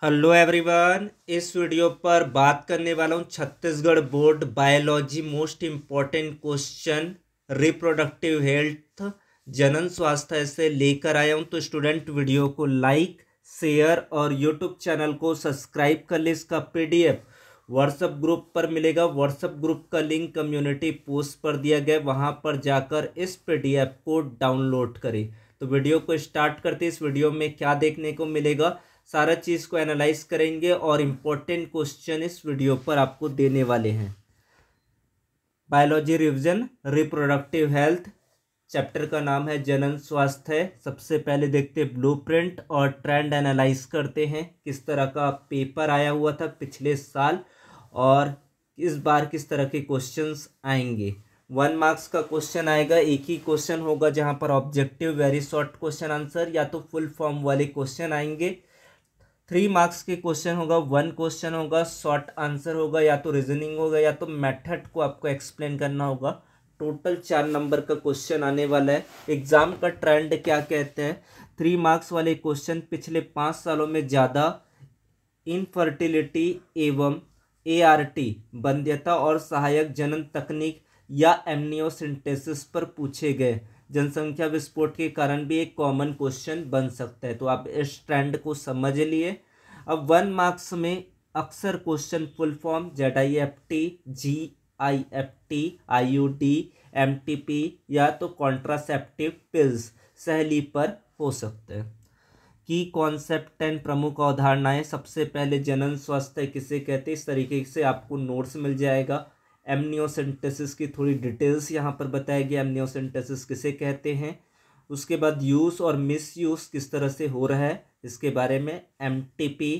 Hello everyone. इस video पर बात करने वाला हूँ Chhattisgarh board biology most important question reproductive health जनन स्वास्थ्य से लेकर आया हूँ। तो स्टूडेंट वीडियो को लाइक शेयर और यूट्यूब चैनल को सब्सक्राइब कर ले। इसका पीडीएफ व्हाट्सएप ग्रुप पर मिलेगा। व्हाट्सएप ग्रुप का लिंक कम्युनिटी पोस्ट पर दिया गया, वहाँ पर जाकर इस पीडीएफ को डाउनलोड करें। तो वीडियो को स्टार्ट करते। इस वीडियो में क्या देखने को मिलेगा, सारा चीज़ को एनालाइज करेंगे और इम्पोर्टेंट क्वेश्चन इस वीडियो पर आपको देने वाले हैं। Biology revision reproductive health, chapter का नाम है जनन स्वास्थ्य। सबसे पहले देखते हैं ब्लूप्रिंट और ट्रेंड एनालाइज करते हैं। किस तरह का पेपर आया हुआ था पिछले साल और इस बार किस तरह के क्वेश्चंस आएंगे। 1 मार्क्स का क्वेश्चन आएगा, एक ही क्वेश्चन होगा जहां पर objective very short question answer या तो फुल फॉर्म वाले क्वेश्चन आएंगे। 3 मार्क्स के क्वेश्चन होगा, 1 क्वेश्चन होगा, शॉर्ट आंसर होगा, या तो रीजनिंग होगा या तो मेथड को आपको एक्सप्लेन करना होगा। टोटल 4 नंबर का क्वेश्चन आने वाला है। एग्जाम का ट्रेंड क्या कहते हैं, 3 मार्क्स वाले क्वेश्चन पिछले 5 सालों में ज़्यादा इनफर्टिलिटी एवं ART वंध्यता और सहायक जनन तकनीक या एमनियोसिंथेसिस पर पूछे गए। जनसंख्या विस्फोट के कारण भी एक कॉमन क्वेश्चन बन सकता है। तो आप इस ट्रेंड को समझ लिए। अब 1 मार्क्स में अक्सर question full form ZIFT, GIFT, IUD, MTP या तो कॉन्ट्रासेप्टिव पिल्स सहेली पर हो सकते हैं। की कॉन्सेप्ट एंड प्रमुख अवधारणाएं, सबसे पहले जनन स्वास्थ्य किसे कहते हैं, इस तरीके से आपको नोट्स मिल जाएगा। एमनियोसेंटेसिस की थोड़ी डिटेल्स यहाँ पर बताया गया, एमनियोसेंटेसिस किसे कहते हैं। उसके बाद यूज़ और मिस यूज़ किस तरह से हो रहा है इसके बारे में। MTP,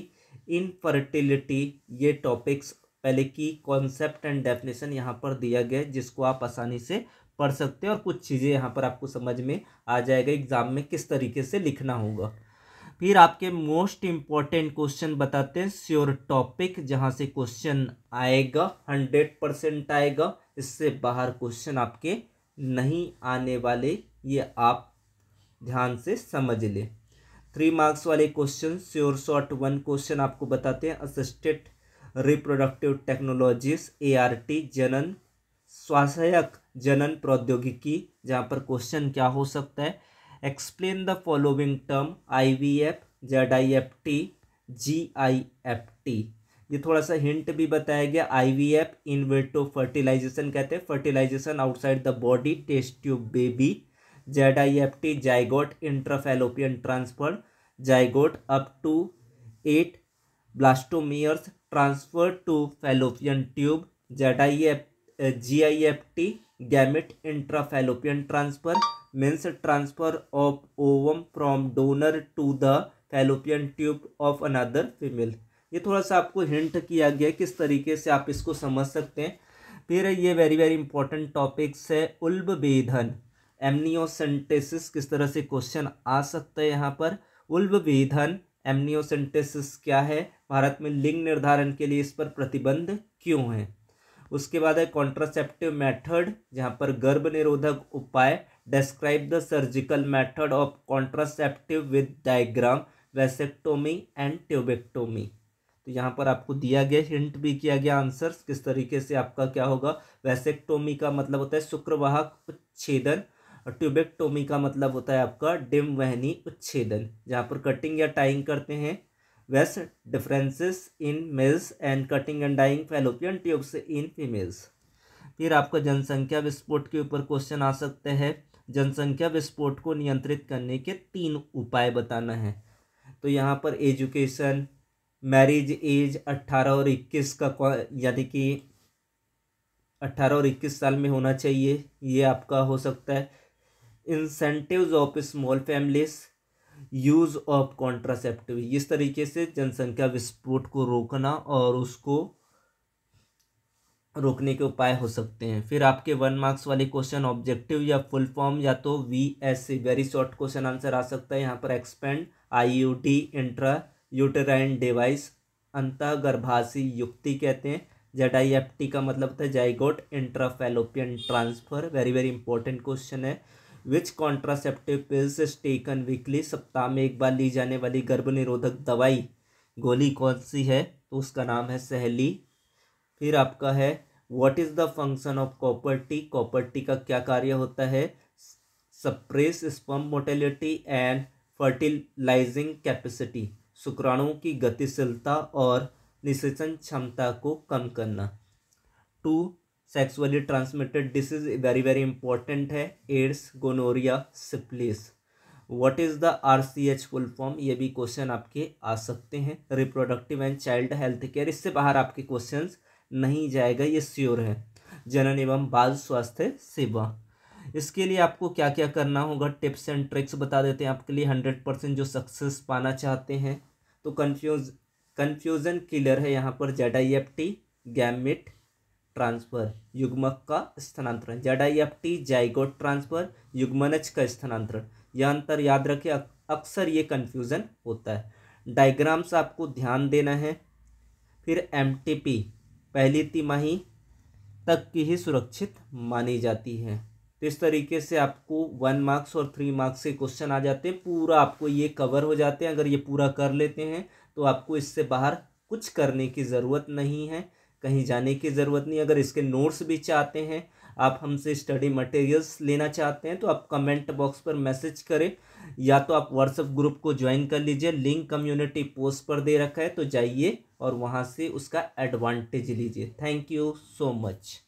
इनफर्टिलिटी, ये टॉपिक्स पहले की कॉन्सेप्ट एंड डेफिनेशन यहाँ पर दिया गया जिसको आप आसानी से पढ़ सकते हैं और कुछ चीज़ें यहाँ पर आपको समझ में आ जाएगा एग्जाम में किस तरीके से लिखना होगा। फिर आपके मोस्ट इम्पॉर्टेंट क्वेश्चन बताते हैं, श्योर टॉपिक जहां से क्वेश्चन आएगा 100% आएगा, इससे बाहर क्वेश्चन आपके नहीं आने वाले, ये आप ध्यान से समझ ले। 3 मार्क्स वाले क्वेश्चन श्योर शॉर्ट 1 क्वेश्चन आपको बताते हैं, असिस्टेड रिप्रोडक्टिव टेक्नोलॉजीज ART जनन स्वास्थ्यक जनन प्रौद्योगिकी, जहाँ पर क्वेश्चन क्या हो सकता है, explain the following term IVF, ZIFT, GIFT। ये थोड़ा सा हिंट भी बताया गया। IVF इन विट्रो फर्टिलाइजेशन कहते हैं, fertilization outside the body test tube baby. ZIFT zygote intrafallopian transfer, zygote up to 8 blastomeres transfer to fallopian tube. GIFT gamete intrafallopian transfer means transfer of ovum from donor to the fallopian tube of another female। ये थोड़ा सा आपको hint किया गया किस तरीके से आप इसको समझ सकते हैं। फिर ये वेरी वेरी इंपॉर्टेंट टॉपिक्स है, उल्ब वेधन, एमनियोसेंटेसिस किस तरह से क्वेश्चन आ सकता है यहाँ पर। उल्ब वेधन एमनियोसेंटेसिस क्या है, भारत में लिंग निर्धारण के लिए इस पर प्रतिबंध क्यों है। उसके बाद है कॉन्ट्रासेप्टिव मेथड, जहाँ पर गर्भ निरोधक उपाय, describe the surgical method of contraceptive with diagram, vasectomy and tubectomy. तो यहाँ पर आपको दिया गया, हिंट भी किया गया आंसर्स किस तरीके से आपका क्या होगा। वैसेक्टोमी का मतलब होता है शुक्रवाहक उच्छेदन और ट्यूबेक्टोमी का मतलब होता है आपका डिम्बवहनी उच्छेदन, जहाँ पर कटिंग या टाइंग करते हैं। Vas deferens in males and cutting and tying fallopian tubes in females. फिर आपका जनसंख्या विस्फोट के ऊपर क्वेश्चन आ सकते हैं, जनसंख्या विस्फोट को नियंत्रित करने के 3 उपाय बताना है। तो यहाँ पर एजुकेशन, मैरिज एज 18 और 21 का, यानी कि 18 और 21 साल में होना चाहिए, ये आपका हो सकता है। Incentives of small families, use of contraceptive, इस तरीके से जनसंख्या विस्फोट को रोकना और उसको रोकने के उपाय हो सकते हैं। फिर आपके 1 मार्क्स वाले क्वेश्चन ऑब्जेक्टिव या फुल फॉर्म या तो VSC very short question answer आ सकता है। यहाँ पर expand IUD intra uterine device, अंतःगर्भाशी युक्ति कहते हैं। ZIFT का मतलब होता है zygote intrafallopian transfer, very very important question है। Which contraceptive pills is taken weekly, सप्ताह में एक बार ली जाने वाली गर्भ निरोधक दवाई गोली कौन सी है, तो उसका नाम है सहेली। फिर आपका है what is the function of copper T, copper T का क्या कार्य होता है, suppress sperm motility and fertilizing capacity, शुक्राणुओं की गतिशीलता और निषेचन क्षमता को कम करना। 2 sexually transmitted disease very very important है, AIDS, gonorrhoea, syphilis. What is the RCH full form, ये भी क्वेश्चन आपके आ सकते हैं। Reproductive and child health care, इससे बाहर आपके क्वेश्चंस नहीं जाएगा, ये श्योर है। जनन एवं बाल स्वास्थ्य सेवा, इसके लिए आपको क्या क्या करना होगा, टिप्स एंड ट्रिक्स बता देते हैं आपके लिए 100% जो सक्सेस पाना चाहते हैं। तो कन्फ्यूजन किलर है यहाँ पर ZIFT, गैमेट ट्रांसफर, युग्मक का स्थानांतरण, ZIFT जाइगोट ट्रांसफर, युग्मनज का स्थानांतरण। यह अंतर याद रखें, अक्सर ये कन्फ्यूजन होता है। डायग्राम्स आपको ध्यान देना है। फिर MTP पहली तिमाही तक की ही सुरक्षित मानी जाती है। तो इस तरीके से आपको 1 मार्क्स और 3 मार्क्स के क्वेश्चन आ जाते हैं, पूरा आपको ये कवर हो जाते हैं। अगर ये पूरा कर लेते हैं तो आपको इससे बाहर कुछ करने की ज़रूरत नहीं है, कहीं जाने की ज़रूरत नहीं। अगर इसके नोट्स भी चाहते हैं, आप हमसे स्टडी मटेरियल्स लेना चाहते हैं, तो आप कमेंट बॉक्स पर मैसेज करें, या तो आप व्हाट्सएप ग्रुप को ज्वाइन कर लीजिए, लिंक कम्युनिटी पोस्ट पर दे रखा है, तो जाइए और वहाँ से उसका एडवांटेज लीजिए। Thank you so much.